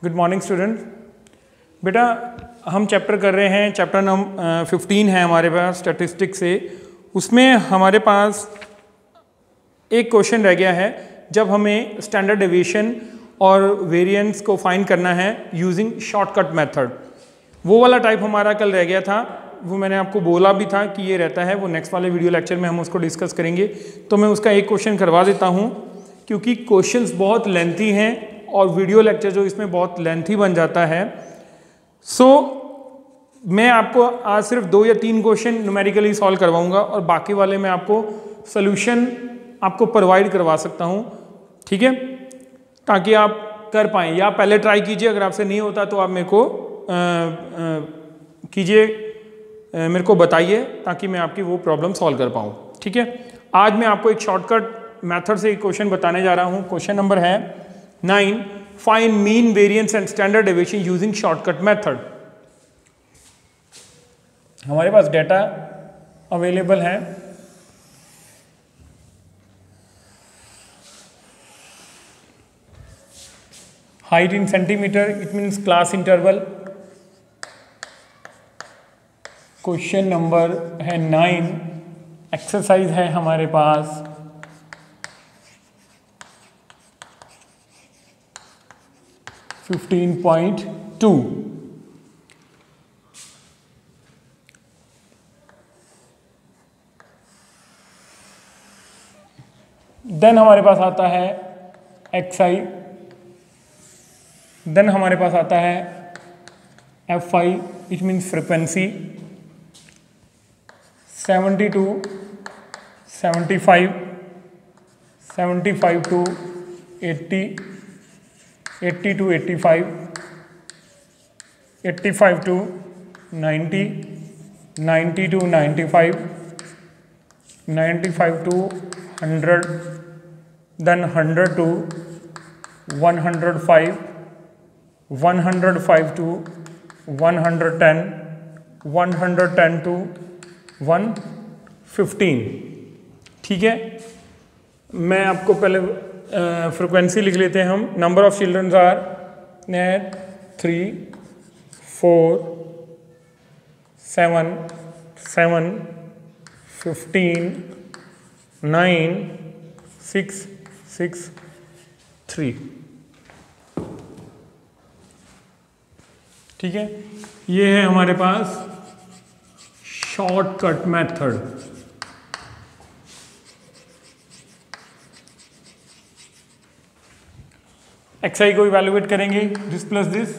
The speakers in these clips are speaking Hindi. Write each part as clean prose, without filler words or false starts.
Good morning student. बेटा हम चैप्टर कर रहे हैं, चैप्टर नंबर 15 है हमारे पास स्टैटिस्टिक्स से। उसमें हमारे पास एक क्वेश्चन रह गया है, जब हमें स्टैंडर्ड डेविएशन और वेरिएंस को फाइंड करना है यूजिंग शॉर्टकट मेथड। वो वाला टाइप हमारा कल रह गया था, वो मैंने आपको बोला भी था कि ये रहता है, वो नेक्स्ट वाले वीडियो लेक्चर में हम उसको डिस्कस करेंगे। तो मैं उसका एक क्वेश्चन करवा देता हूँ, क्योंकि क्वेश्चंस बहुत लेंथी हैं और वीडियो लेक्चर जो इसमें बहुत लेंथी बन जाता है। मैं आपको आज सिर्फ 2 या 3 क्वेश्चन न्यूमेरिकली सॉल्व करवाऊंगा और बाकी वाले मैं आपको सोल्यूशन आपको प्रोवाइड करवा सकता हूं, ठीक है, ताकि आप कर पाएँ। या पहले ट्राई कीजिए, अगर आपसे नहीं होता तो आप मेरे को कीजिए, मेरे को बताइए, ताकि मैं आपकी वो प्रॉब्लम सॉल्व कर पाऊँ, ठीक है। आज मैं आपको एक शॉर्टकट मेथड से एक क्वेश्चन बताने जा रहा हूँ। क्वेश्चन नंबर है 9, find mean variance and standard deviation using shortcut method. हमारे पास डेटा अवेलेबल है, height in centimetre, it means class interval. Question number है 9, एक्सरसाइज है हमारे पास 15.2। देन हमारे पास आता है XI, देन हमारे पास आता है FI, it means frequency 72, 75, 75 to 80, 80 to 85, 85 to 90, 90 to 95, 95 to 100, then 100 to 105, 105 to 110, 110 to 115, ठीक है। मैं आपको पहले फ्रिक्वेंसी लिख लेते हैं हम। नंबर ऑफ चिल्ड्रंस आर 3, 4, 7, 7, 15, 9, 6, 6, 3, ठीक है। ये है हमारे पास शॉर्टकट मेथड। XI को इवैल्यूएट करेंगे, this plus this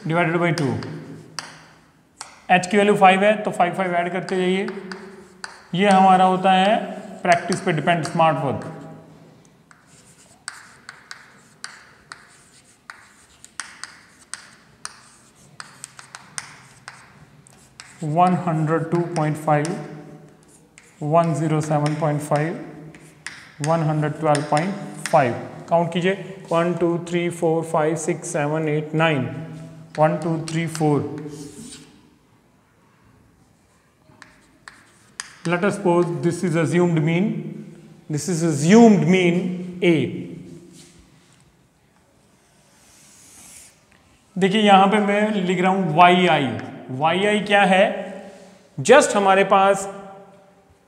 divided by 2। H की वैल्यू 5 है तो 5 5 ऐड करते जाइए। ये हमारा होता है प्रैक्टिस पे depend smart work. One 102.5, 107.5, 112.5। Count कीजिए, 1 2 3 4 5 6 7 8 9, 1 2 3 4। Let us suppose this is assumed mean, this is assumed mean A। देखिए यहां पे मैं लिख रहा हूं YI क्या है, जस्ट हमारे पास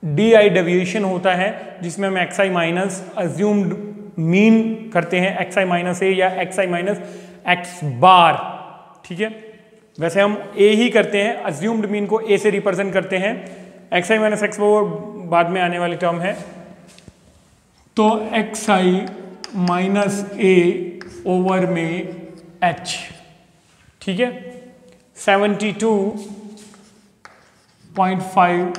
DI डेविएशन होता है, जिसमें हम XI माइनस अज्यूम्ड मीन करते हैं, XI माइनस A या XI माइनस X बार, ठीक है। वैसे हम A ही करते हैं, अज्यूम्ड मीन को A से रिप्रेजेंट करते हैं। XI माइनस X वो बाद में आने वाली टर्म है, तो XI माइनस A ओवर में H, ठीक है। 72.5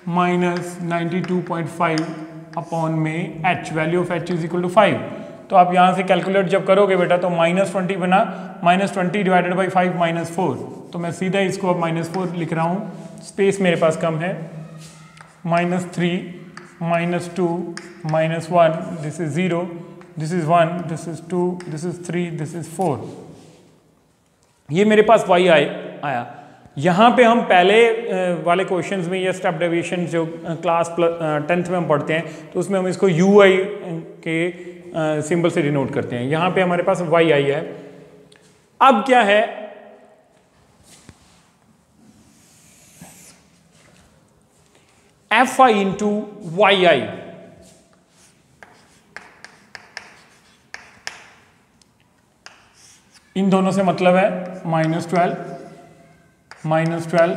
माइनस 92.5 अपॉन में H, value of H is equal to 5। तो आप यहाँ से कैलकुलेट जब करोगे बेटा तो -20 बना, -20 डिवाइडेड बाई 5 -4। तो मैं सीधा इसको अब -4 लिख रहा हूँ, स्पेस मेरे पास कम है। -3, -2, -1, this is 0, this is 1, this is 2, this is 3, this is 4। ये मेरे पास YI आया। यहाँ पे हम पहले वाले क्वेश्चंस में या स्टेप डेविएशन जो क्लास 10th में हम पढ़ते हैं, तो उसमें हम इसको UI के सिंबल से डिनोट करते हैं। यहाँ पे हमारे पास YI है। अब क्या है, एफ आई इंटू वाई आई, इन दोनों से मतलब है -12, -12,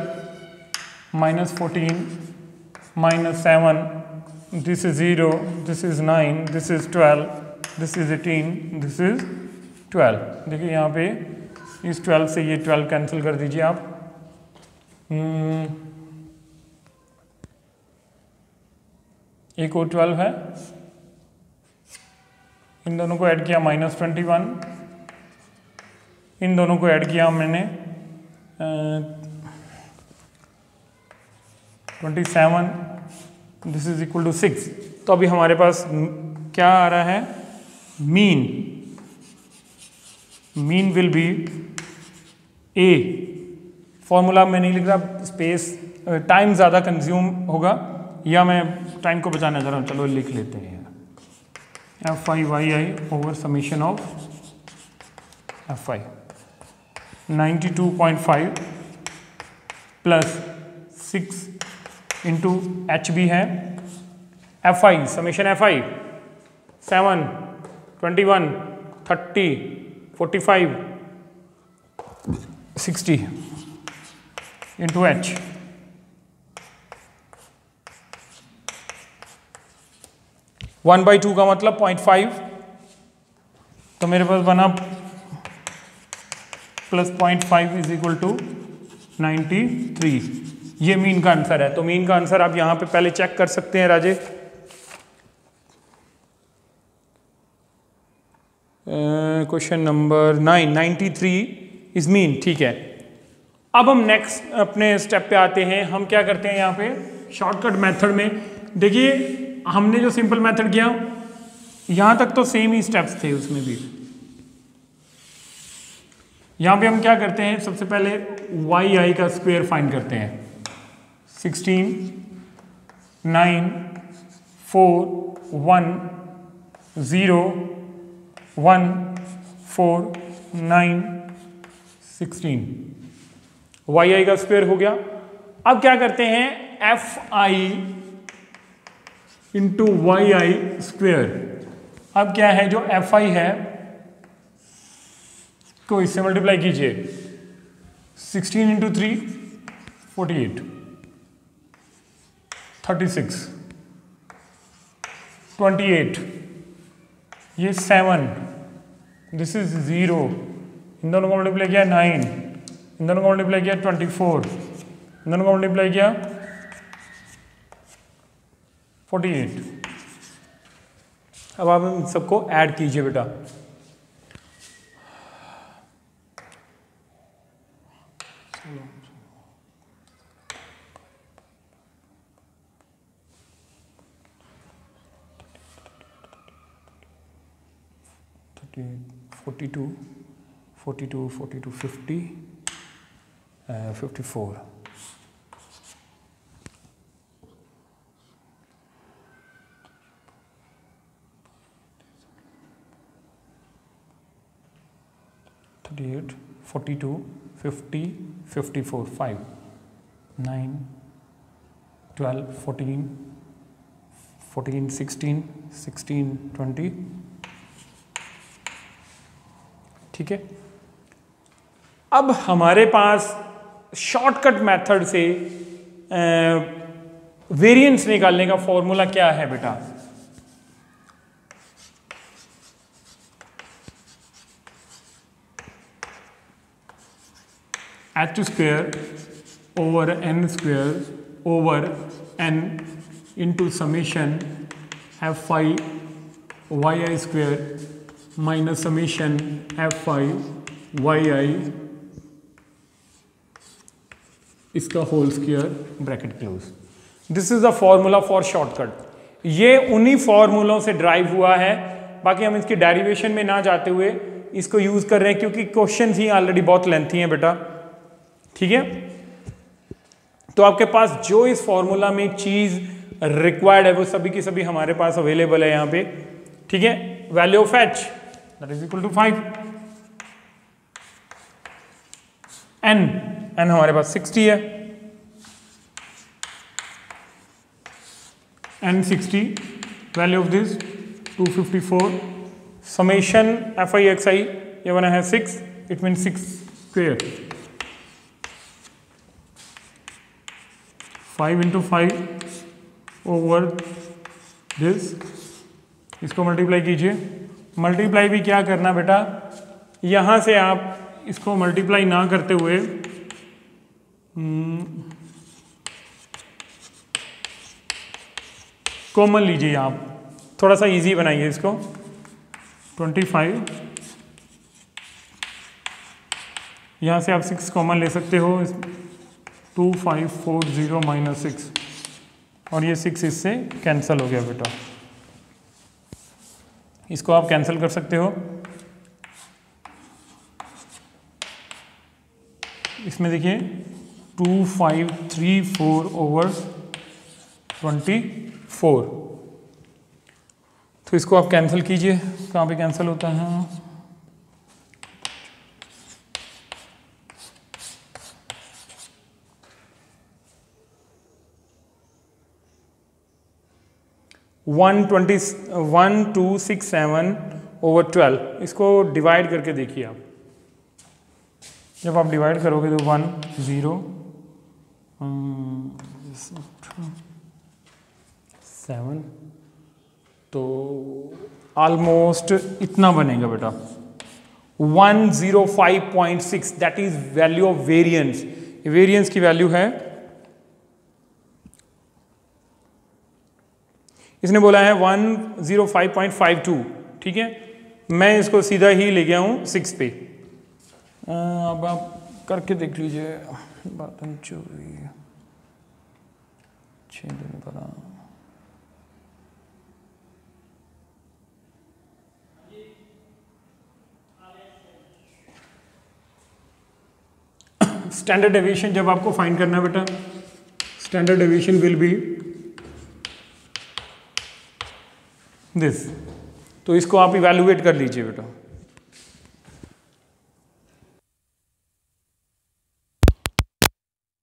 -14, -7, this is 0, this is 9, this is 12, this is 18, this is 12। देखिए यहाँ पे इस 12 से ये 12 कैंसिल कर दीजिए आप। एक और 12 है, इन दोनों को ऐड किया -21, इन दोनों को ऐड किया मैंने 27, दिस इज इक्वल टू 6। तो अभी हमारे पास क्या आ रहा है, mean will be A. Formula मैं नहीं लिख रहा, स्पेस टाइम ज़्यादा कंज्यूम होगा, या मैं टाइम को बचाना चाह रहा हूँ, चलो लिख लेते हैं। F I Y I over summation of F I 92.5 plus 6 into H B है, F I summation F I 7, 21, 30, 45, 60 into H. One by two का मतलब 0.5, तो मेरे पास बना प्लस 0.5 इज इक्वल टू 93। ये मीन का आंसर है। तो मीन का आंसर आप यहां पे पहले चेक कर सकते हैं राजे। क्वेश्चन नंबर 9, 93 इज मीन, ठीक है। अब हम नेक्स्ट अपने स्टेप पे आते हैं। हम क्या करते हैं यहाँ पे शॉर्टकट मेथड में, देखिए हमने जो सिंपल मेथड किया यहां तक तो सेम ही स्टेप्स थे, उसमें भी यहां पे हम क्या करते हैं, सबसे पहले वाई आई का स्क्वायर फाइंड करते हैं। 16, 9, 4, 1, 0, 1, 4, 9, 16, वाई आई का स्क्वायर हो गया। अब क्या करते हैं, F I into Y I square. अब क्या है, जो एफ आई है को इससे मल्टीप्लाई कीजिए, 16 इंटू 3 48, 36, 28, ये 7, दिस इज 0, इन दोनों को मल्टीप्लाई किया 9, इन दोनों को मल्टीप्लाई किया 24, इन दोनों को मल्टीप्लाई किया 48। अब आप इन सबको ऐड कीजिए बेटा। तो 42, 42, 42, 50, 54, $38, 42, 50, 54, 5, 9, 12, 14, 14, 16, 16, 20, ठीक है। अब हमारे पास शॉर्टकट मेथड से वेरिएंस निकालने का फॉर्मूला क्या है बेटा, H square over N square over N into summation F I Y I square minus summation F I Y I इसका whole square bracket close. This is the formula for shortcut. ये उन्हीं फॉर्मूलों से ड्राइव हुआ है, बाकी हम इसकी डेरिवेशन में ना जाते हुए इसको यूज कर रहे हैं क्योंकि क्वेश्चंस ही ऑलरेडी बहुत लेंथी हैं बेटा, ठीक है। तो आपके पास जो इस फॉर्मूला में चीज रिक्वायर्ड है वो सभी की सभी हमारे पास अवेलेबल है यहाँ पे, ठीक है। Value of H that is equal to 5, N हमारे पास 60 है, N 60, value of this 254, summation F I X I ये बना है 6, it mean 6 square, 5 into 5 over this, इसको मल्टीप्लाई कीजिए। मल्टीप्लाई भी क्या करना बेटा, यहाँ से आप इसको मल्टीप्लाई ना करते हुए कॉमन लीजिए, आप थोड़ा सा इजी बनाइए इसको। 25, यहाँ से आप 6 कॉमन ले सकते हो, 2540 माइनस 6, और ये 6 इससे कैंसिल हो गया बेटा, इसको आप कैंसिल कर सकते हो। इसमें देखिए 2534 ओवर 24, तो इसको आप कैंसिल कीजिए। कहाँ पे कैंसिल होता है, वन 1267 ओवर 12, इसको डिवाइड करके देखिए आप। जब आप डिवाइड करोगे तो 1 0 7, तो ऑलमोस्ट इतना बनेगा बेटा, 105.6, that is value of variance. Variance की वैल्यू है, इसने बोला है 105.52, ठीक है, मैं इसको सीधा ही ले गया हूं 6 पे। अब आप करके देख लीजिए, 6 दिन पर स्टैंडर्ड डेविएशन जब आपको फाइंड करना है बेटा, standard deviation will be this, तो इसको आप इवैल्यूएट कर लीजिए बेटा।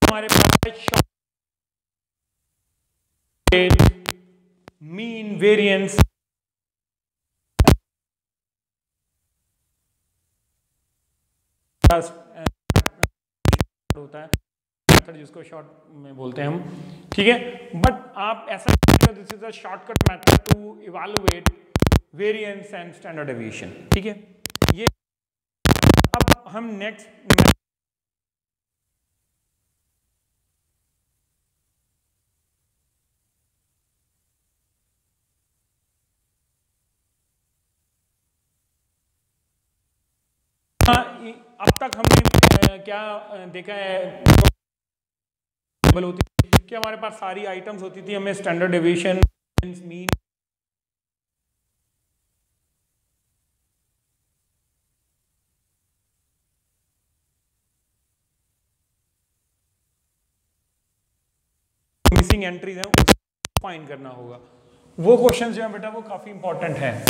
हमारे पास मीन वेरिएंस होता है, मेथड जिसको शॉर्ट में बोलते हैं हम, ठीक है, बट आप ऐसा this is a shortcut method to evaluate variance and standard deviation, ठीक है। ये अब हम नेक्स्ट अब तक हमने क्या देखा है, होती कि हमारे पास सारी आइटम्स होती थी, हमें standard deviation, mean, missing entries हैं, उसको फाइंड करना होगा। वो क्वेश्चंस जो है बेटा वो काफी इंपॉर्टेंट है।